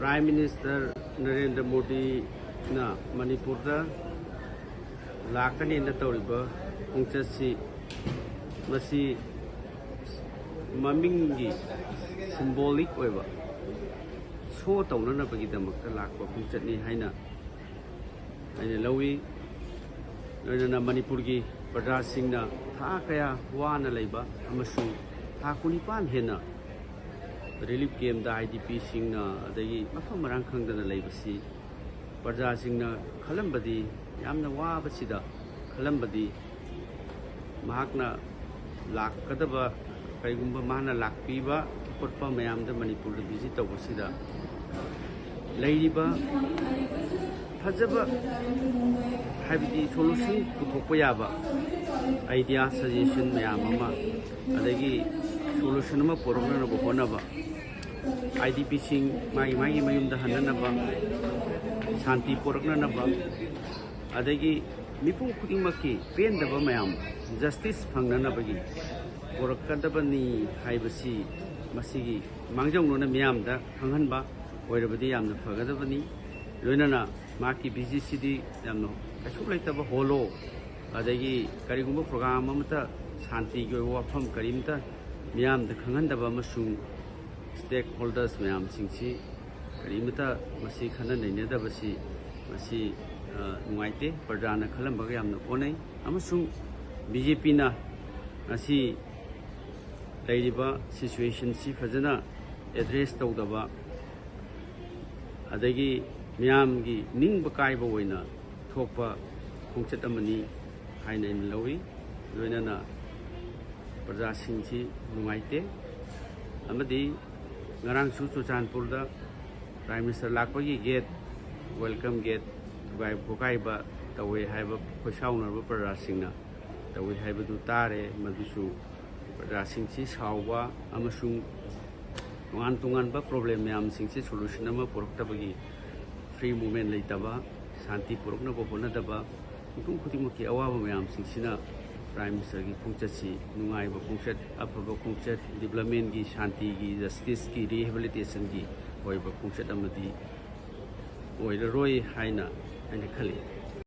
Prime Minister Narendra Modi na Manipur da lakani na tawriba ongchasi masi mamingi symbolic oiba so tawna na bagi damakta lakpa pungchatni haina aina lawi loina Manipur gi Praja Singna tha kaya wana leiba amasung tha kunipan hena relief camp da IDP singna adagi mafam marang khangdana leibasi Praja Singna khalambadi yamna wabasida khalambadi mahakna lakkadaba kaigumba mahna lakpiba potpa mayamda Manipur da visit tawasida leiriba fajaba habidi solution puthokpa yaba idea suggestion mayam ama adagi solution ama porogna na bonaba IDP sing magi mayum da hananaba shanti porogna naba adagi mipung khudingmaki pendaba mayam justice phangnanabagi porakadabani haibasi masigi mangjongno miyam da khanghanba oirabadi yamna phagadabani loinana maki BGCD yamno kasu laitaba holo adagi karigumba program amata shanti gi wafam karimta miyam da khanghandaba masung stakeholders mayam singsi karimta masi khana nainadabasi masi nuaite Prajana khalambaga yamna onai amasung BJP na asi lairiba situation si fajana address tawdaba adagi miyam gi ningba kaiba oina thokpa khongchat amani haina lawi loinana Praja singsi nuaite amadi ngarang su Churachandpur da Prime Minister lakpagi gate welcome gate bukaiba tawe haiba khosaunarba Praja singna tawe haiba du tare madusu Praja singsi sawba amasung tungan ba problem yam singsi solution ama poroktabagi free movement leitaba shanti porokna bopona daba tung khudimaki awaba mayam singsina Prime Minister gi pungchatsi nungaiba pungchat afaba pungchat development gi shanti gi justice gi rehabilitation gi oiba pungchat amadi oiraroi haina ani khali